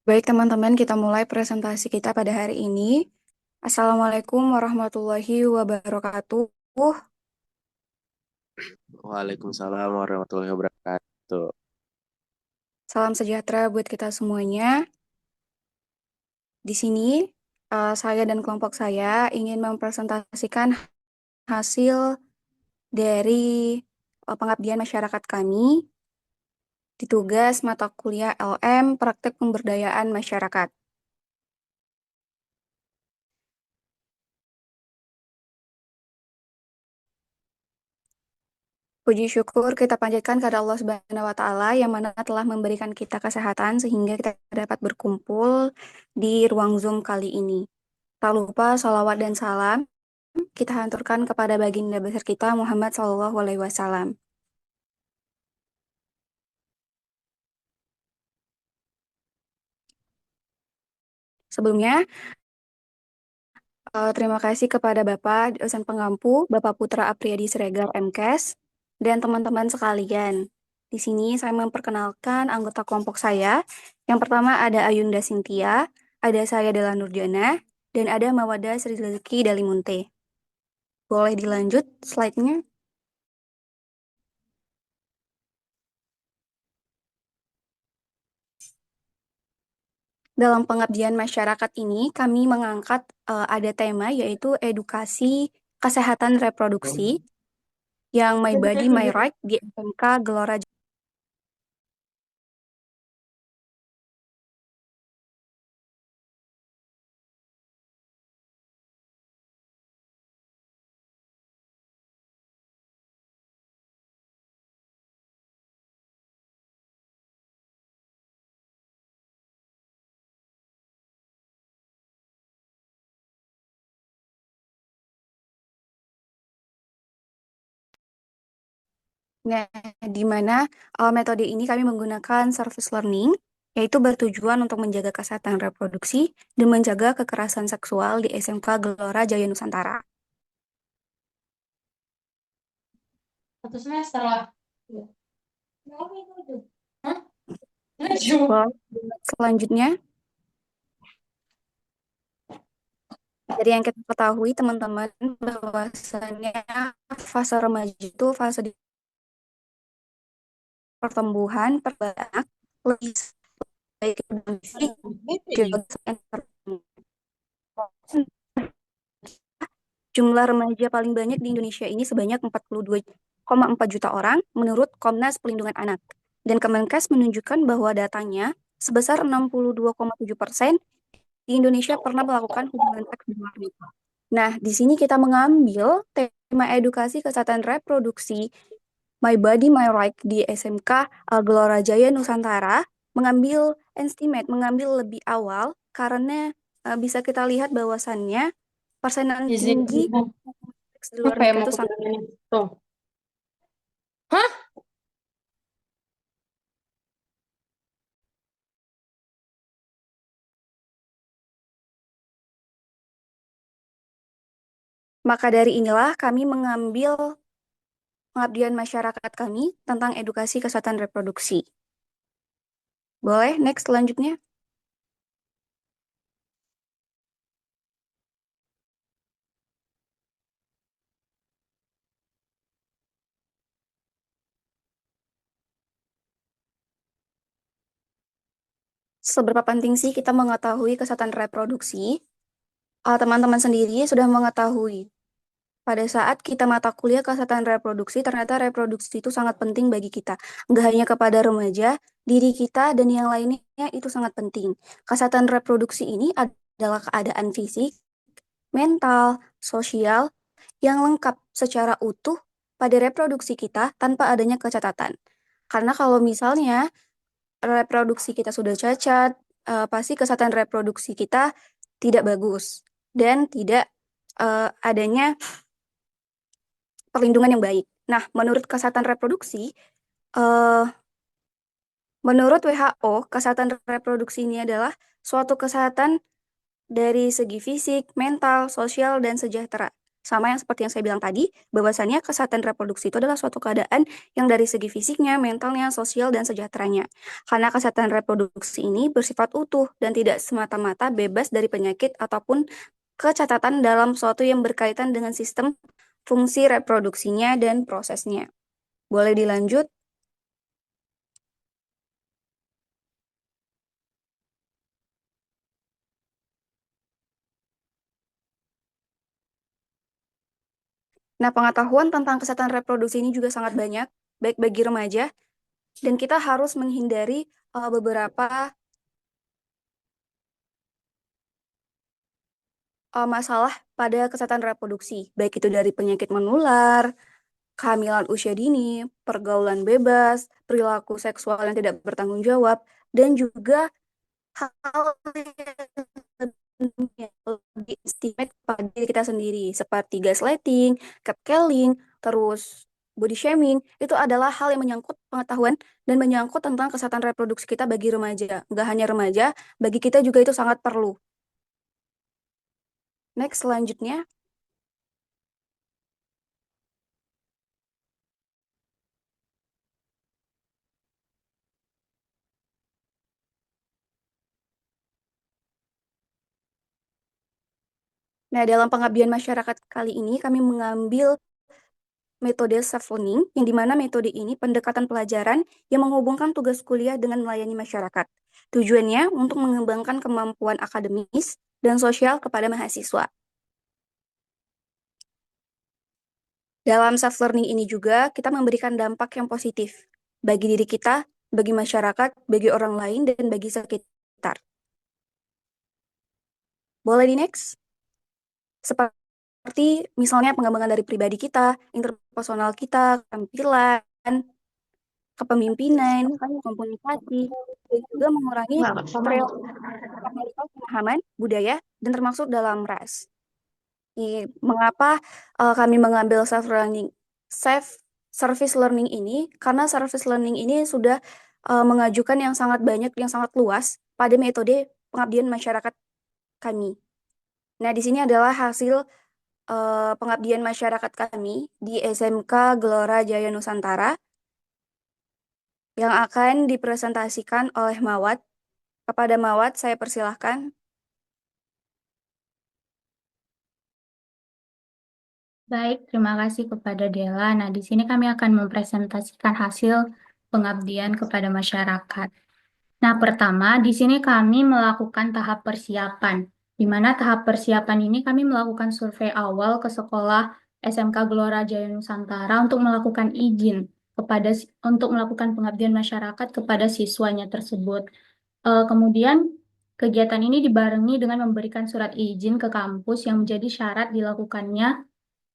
Baik teman-teman, kita mulai presentasi kita pada hari ini. Assalamualaikum warahmatullahi wabarakatuh. Waalaikumsalam warahmatullahi wabarakatuh. Salam sejahtera buat kita semuanya. Di sini, saya dan kelompok saya ingin mempresentasikan hasil dari pengabdian masyarakat kami di tugas mata kuliah LM Praktek Pemberdayaan Masyarakat. Puji syukur kita panjatkan kepada Allah Subhanahu wa Ta'ala yang mana telah memberikan kita kesehatan sehingga kita dapat berkumpul di ruang Zoom kali ini. Tak lupa salawat dan salam kita hanturkan kepada baginda besar kita Muhammad Sallallahu Alaihi Wasallam. Sebelumnya, terima kasih kepada Bapak dosen pengampu, Bapak Putra Apriyadi Siregar MKes, dan teman-teman sekalian. Di sini saya memperkenalkan anggota kelompok saya. Yang pertama ada Ayunda Sintia, ada saya Dela Nurjana, dan ada Mawada Sri Rezeki Dalimunte. Boleh dilanjut slide-nya? Dalam pengabdian masyarakat ini, kami mengangkat ada tema yaitu edukasi kesehatan reproduksi yang My Body My Right di SMK Gelora. Nah, di mana metode ini kami menggunakan service learning, yaitu bertujuan untuk menjaga kesehatan reproduksi dan menjaga kekerasan seksual di SMK Gelora Jaya Nusantara. Satu semester lah. Hah? Selanjutnya, dari yang kita ketahui teman-teman bahwasannya fase remaja itu fase di pertumbuhan perbanyak lebih baik dalam fisik, biologis, dan jumlah remaja paling banyak di Indonesia ini sebanyak 42,4 juta orang menurut Komnas Perlindungan Anak. Dan Kemenkes menunjukkan bahwa datanya sebesar 62,7% di Indonesia pernah melakukan hubungan seks di luar nikah. Nah, di sini kita mengambil tema edukasi kesehatan reproduksi My Body My Right di SMK Gelora Jaya Nusantara, mengambil lebih awal karena bisa kita lihat bahwasannya persenan Izin. tinggi seks di luar Apa ya nikah mau itu aku sangat. bilang ini? Tuh. Hah? Maka dari inilah kami mengambil pengabdian masyarakat kami tentang edukasi kesehatan reproduksi. Boleh, next selanjutnya. Seberapa penting sih kita mengetahui kesehatan reproduksi? Teman-teman sendiri sudah mengetahui. Pada saat kita mata kuliah kesehatan reproduksi, ternyata reproduksi itu sangat penting bagi kita. Nggak hanya kepada remaja, diri kita dan yang lainnya itu sangat penting. Kesehatan reproduksi ini adalah keadaan fisik, mental, sosial, yang lengkap secara utuh pada reproduksi kita tanpa adanya kecacatan. Karena kalau misalnya reproduksi kita sudah cacat, pasti kesehatan reproduksi kita tidak bagus dan tidak adanya perlindungan yang baik. Nah, menurut kesehatan reproduksi, eh, menurut WHO, kesehatan reproduksi ini adalah suatu kesehatan dari segi fisik, mental, sosial, dan sejahtera. Sama yang seperti yang saya bilang tadi, bahwasannya kesehatan reproduksi itu adalah suatu keadaan yang dari segi fisiknya, mentalnya, sosial, dan sejahteranya. Karena kesehatan reproduksi ini bersifat utuh dan tidak semata-mata bebas dari penyakit ataupun kecacatan dalam suatu yang berkaitan dengan sistem fungsi reproduksinya dan prosesnya. Boleh dilanjut? Nah, pengetahuan tentang kesehatan reproduksi ini juga sangat banyak, baik bagi remaja, dan kita harus menghindari beberapa masalah pada kesehatan reproduksi, baik itu dari penyakit menular, kehamilan usia dini, pergaulan bebas, perilaku seksual yang tidak bertanggung jawab, dan juga hal yang lebih estimate pada diri kita sendiri, seperti gaslighting, catcalling, terus body shaming, itu adalah hal yang menyangkut pengetahuan dan menyangkut tentang kesehatan reproduksi kita bagi remaja. Nggak hanya remaja, bagi kita juga itu sangat perlu. Next, selanjutnya. Nah, dalam pengabdian masyarakat kali ini, kami mengambil metode self-learning, yang dimana metode ini pendekatan pelajaran yang menghubungkan tugas kuliah dengan melayani masyarakat. Tujuannya untuk mengembangkan kemampuan akademis dan sosial kepada mahasiswa. Dalam self-learning ini juga kita memberikan dampak yang positif bagi diri kita, bagi masyarakat, bagi orang lain, dan bagi sekitar. Boleh di next? Seperti misalnya pengembangan dari pribadi kita, interpersonal kita, tampilan, kepemimpinan, komunikasi, dan juga mengurangi stereotip pemahaman, budaya, dan termasuk dalam ras. Mengapa kami mengambil self service learning ini? Karena service learning ini sudah mengajukan yang sangat banyak, yang sangat luas pada metode pengabdian masyarakat kami. Nah, di sini adalah hasil pengabdian masyarakat kami di SMK Gelora Jaya Nusantara yang akan dipresentasikan oleh Mawat. Kepada Mawat, saya persilahkan. Baik, terima kasih kepada Dela. Nah, di sini kami akan mempresentasikan hasil pengabdian kepada masyarakat. Nah, pertama, di sini kami melakukan tahap persiapan, di mana tahap persiapan ini kami melakukan survei awal ke sekolah SMK Gelora Jaya Nusantara untuk melakukan izin untuk melakukan pengabdian masyarakat kepada siswanya tersebut. Kemudian, kegiatan ini dibarengi dengan memberikan surat izin ke kampus yang menjadi syarat dilakukannya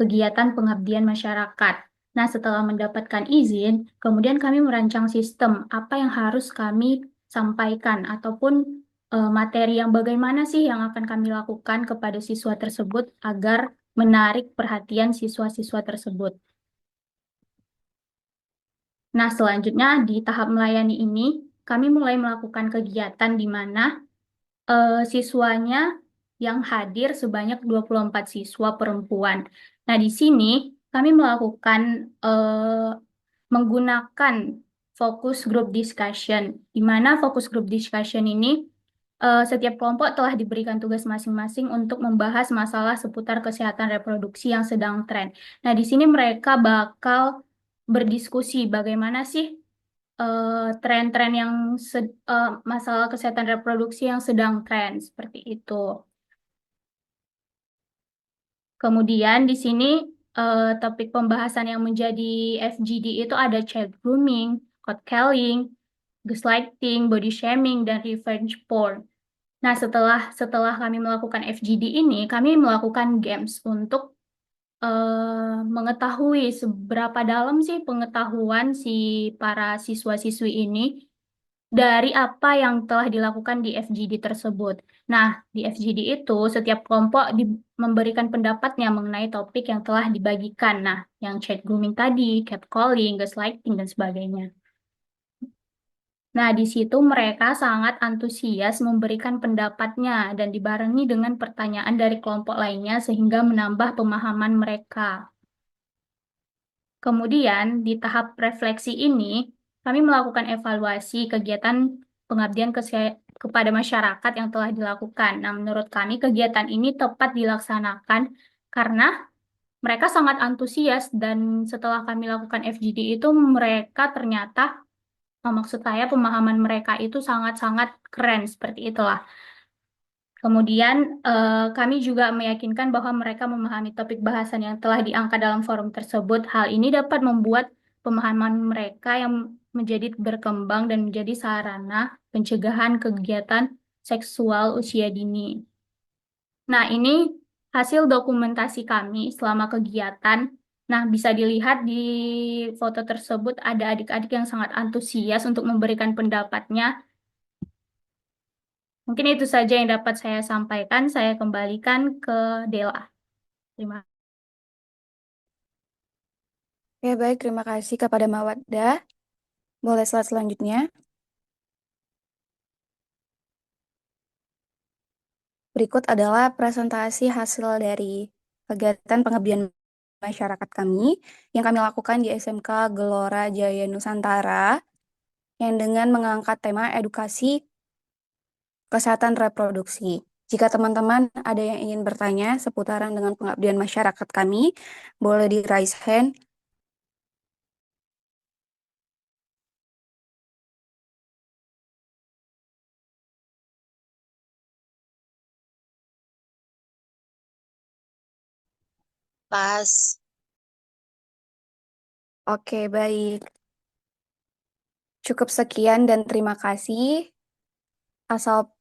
kegiatan pengabdian masyarakat. Nah, setelah mendapatkan izin, kemudian kami merancang sistem apa yang harus kami sampaikan ataupun materi yang bagaimana sih yang akan kami lakukan kepada siswa tersebut agar menarik perhatian siswa-siswa tersebut. Nah, selanjutnya di tahap melayani ini, kami mulai melakukan kegiatan di mana siswanya yang hadir sebanyak 24 siswa perempuan. Nah, di sini kami melakukan menggunakan focus group discussion, di mana focus group discussion ini setiap kelompok telah diberikan tugas masing-masing untuk membahas masalah seputar kesehatan reproduksi yang sedang tren. Nah, di sini mereka bakal berdiskusi bagaimana sih tren-tren yang masalah kesehatan reproduksi yang sedang tren seperti itu. Kemudian di sini topik pembahasan yang menjadi FGD itu ada child grooming, catcalling, gaslighting, body shaming, dan revenge porn. Nah, setelah kami melakukan FGD ini, kami melakukan games untuk mengetahui seberapa dalam sih pengetahuan si para siswa-siswi ini dari apa yang telah dilakukan di FGD tersebut. Nah, di FGD itu setiap kelompok memberikan pendapatnya mengenai topik yang telah dibagikan. Nah, yang chat grooming tadi, catcalling, gaslighting, dan sebagainya. Nah, di situ mereka sangat antusias memberikan pendapatnya dan dibarengi dengan pertanyaan dari kelompok lainnya sehingga menambah pemahaman mereka. Kemudian, di tahap refleksi ini, kami melakukan evaluasi kegiatan pengabdian kepada masyarakat yang telah dilakukan. Nah, menurut kami kegiatan ini tepat dilaksanakan karena mereka sangat antusias dan setelah kami lakukan FGD itu mereka ternyata, maksud saya pemahaman mereka itu sangat-sangat keren seperti itulah. Kemudian kami juga meyakinkan bahwa mereka memahami topik bahasan yang telah diangkat dalam forum tersebut. Hal ini dapat membuat pemahaman mereka yang menjadi berkembang dan menjadi sarana pencegahan kegiatan seksual usia dini. Nah, ini hasil dokumentasi kami selama kegiatan. Nah, bisa dilihat di foto tersebut ada adik-adik yang sangat antusias untuk memberikan pendapatnya. Mungkin itu saja yang dapat saya sampaikan. Saya kembalikan ke Dela. Terima kasih. Oke, baik. Terima kasih kepada Mawaddah. Boleh slide selanjutnya. Berikut adalah presentasi hasil dari kegiatan pengabdian masyarakat kami yang kami lakukan di SMK Gelora Jaya Nusantara yang dengan mengangkat tema edukasi kesehatan reproduksi. Jika teman-teman ada yang ingin bertanya seputaran dengan pengabdian masyarakat kami, boleh di raise hand. Pas. Oke, baik. Cukup sekian dan terima kasih. Asal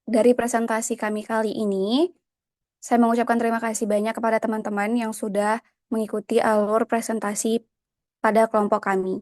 dari presentasi kami kali ini, saya mengucapkan terima kasih banyak kepada teman-teman yang sudah mengikuti alur presentasi pada kelompok kami.